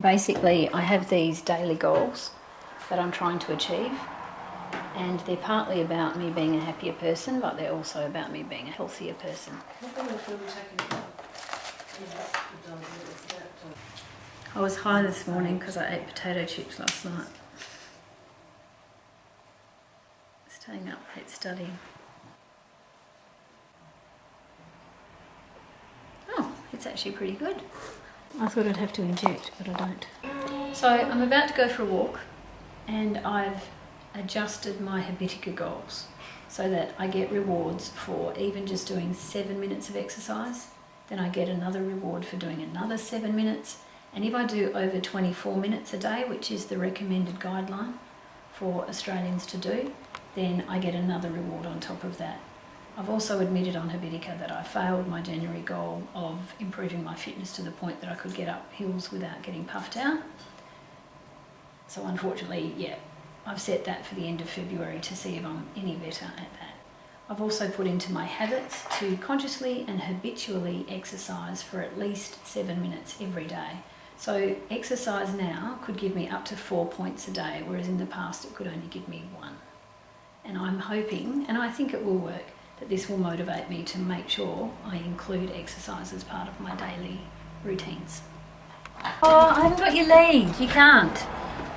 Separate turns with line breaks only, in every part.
Basically, I have these daily goals that I'm trying to achieve, and they're partly about me being a happier person, but they're also about me being a healthier person. I was high this morning because I ate potato chips last night. Staying up late studying. Oh, it's actually pretty good. I thought I'd have to inject, but I don't. So I'm about to go for a walk, and I've adjusted my Habitica goals so that I get rewards for even just doing 7 minutes of exercise. Then I get another reward for doing another 7 minutes. And if I do over 24 minutes a day, which is the recommended guideline for Australians to do, then I get another reward on top of that. I've also admitted on Habitica that I failed my January goal of improving my fitness to the point that I could get up hills without getting puffed out. So unfortunately, yeah, I've set that for the end of February to see if I'm any better at that. I've also put into my habits to consciously and habitually exercise for at least 7 minutes every day. So exercise now could give me up to 4 points a day, whereas in the past it could only give me 1. And I'm hoping, and I think it will work, that this will motivate me to make sure I include exercise as part of my daily routines. Oh, I haven't got your lead. You can't.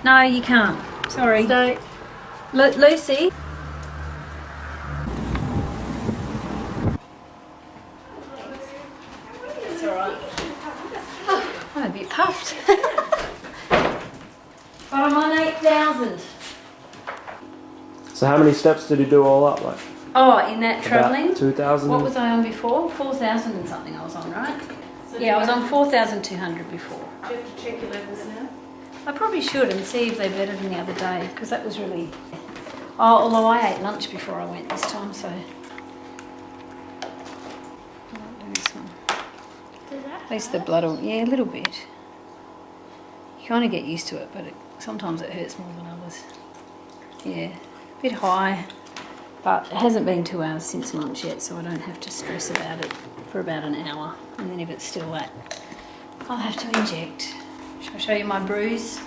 No, you can't. Sorry.
No.
Lucy. It's all right. Oh, I'm a bit puffed. But I'm on 8,000.
So how many steps did you do all up? Like?
Oh, in that travelling?
2,000?
What was I on before? 4,000 and something I was on, right? So yeah, I was on 4,200 before.
Do you have to check your levels now?
I probably should and see if they're better than the other day, because that was really... Oh, although I ate lunch before I went this time, so... I won't do this one. At least the blood will... Yeah, a little bit. You kind of get used to it, but sometimes it hurts more than others. Yeah, a bit high. But it hasn't been 2 hours since lunch yet, so I don't have to stress about it for about an hour. And then if it's still that, I'll have to inject. Shall I show you my bruise?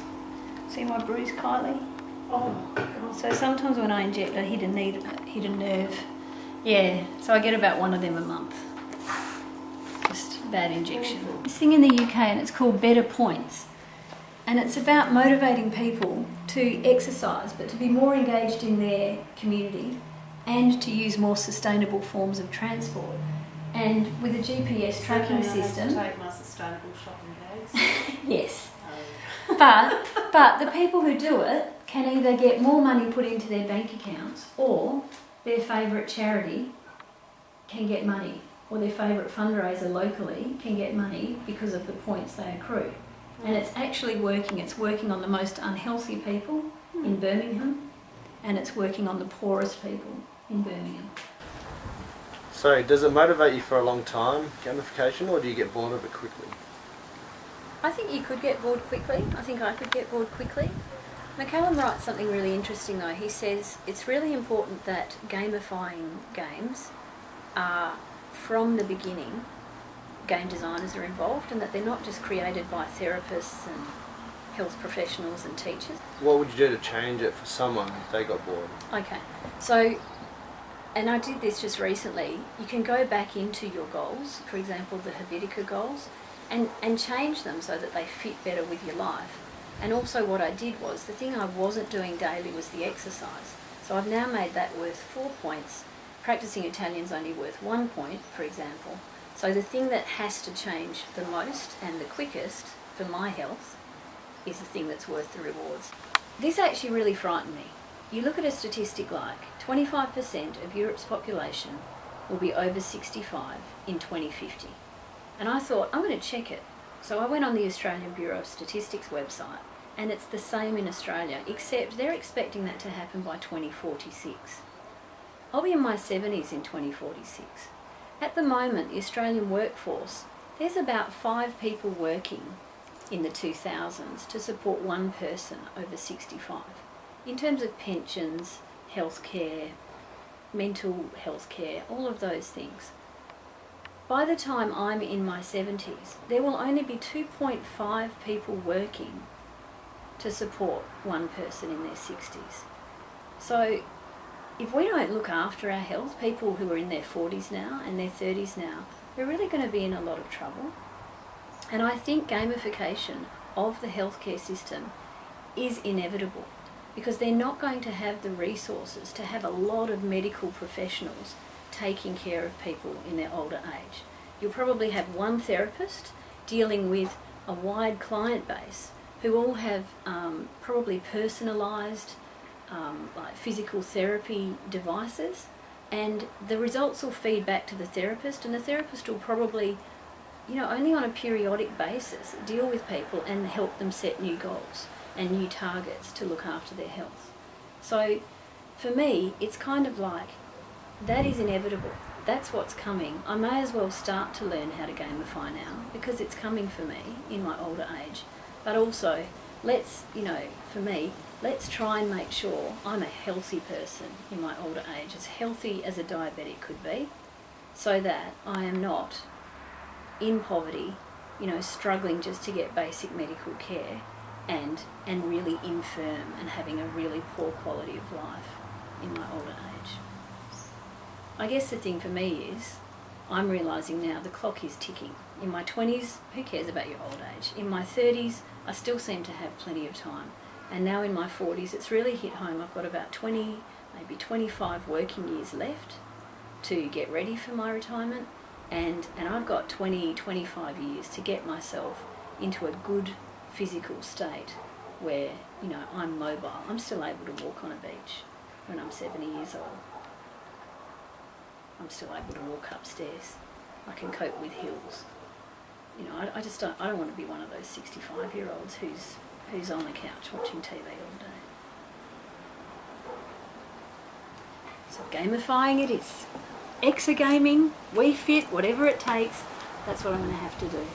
See my bruise, Kylie?
Oh, God.
So sometimes when I inject, I hit a nerve. Yeah, so I get about 1 of them a month. Just bad injection. This thing in the UK, and it's called Better Points. And it's about motivating people to exercise, but to be more engaged in their community, and to use more sustainable forms of transport. And with a GPS tracking system...
I have to take my sustainable shopping bags?
Yes. But the people who do it can either get more money put into their bank accounts, or their favourite charity can get money, or their favourite fundraiser locally can get money because of the points they accrue. And it's actually working. It's working on the most unhealthy people in Birmingham, and it's working on the poorest people in Birmingham.
So, does it motivate you for a long time, gamification, or do you get bored of it quickly?
I think you could get bored quickly. I think I could get bored quickly. McCallum writes something really interesting though. He says it's really important that gamifying games are, from the beginning, game designers are involved, and that they're not just created by therapists and health professionals and teachers.
What would you do to change it for someone if they got bored?
Okay, so, and I did this just recently, you can go back into your goals, for example the Habitica goals, and change them so that they fit better with your life. And also what I did was, the thing I wasn't doing daily was the exercise. So I've now made that worth 4 points. Practicing Italian's only worth 1 point, for example. So the thing that has to change the most and the quickest for my health is the thing that's worth the rewards. This actually really frightened me. You look at a statistic like 25% of Europe's population will be over 65 in 2050. And I thought, I'm going to check it. So I went on the Australian Bureau of Statistics website, and it's the same in Australia, except they're expecting that to happen by 2046. I'll be in my 70s in 2046. At the moment, the Australian workforce, there's about 5 people working in the 2000s to support 1 person over 65. In terms of pensions, healthcare, mental health care, all of those things. by the time I'm in my 70s, there will only be 2.5 people working to support one person in their 60s. So if we don't look after our health, people who are in their 40s now and their 30s now, we're really going to be in a lot of trouble. And I think gamification of the healthcare system is inevitable, because they're not going to have the resources to have a lot of medical professionals taking care of people in their older age. You'll probably have one therapist dealing with a wide client base who all have probably personalised like physical therapy devices, and the results will feed back to the therapist, and the therapist will probably, only on a periodic basis deal with people and help them set new goals and new targets to look after their health. So for me, it's kind of like, that is inevitable. That's what's coming. I may as well start to learn how to gamify now, because it's coming for me in my older age. But also, for me, let's try and make sure I'm a healthy person in my older age, as healthy as a diabetic could be, so that I am not in poverty, struggling just to get basic medical care and really infirm and having a really poor quality of life in my older age. I guess the thing for me is, I'm realising now the clock is ticking. In my 20s, who cares about your old age? In my 30s, I still seem to have plenty of time. And now in my 40s, it's really hit home. I've got about 20, maybe 25 working years left to get ready for my retirement. And I've got 20, 25 years to get myself into a good physical state where, I'm mobile. I'm still able to walk on a beach when I'm 70 years old. I'm still able to walk upstairs. I can cope with hills. I just don't want to be one of those 65-year-olds who's on the couch watching TV all day. So gamifying it is. Exergaming, Wii Fit, whatever it takes, that's what I'm going to have to do.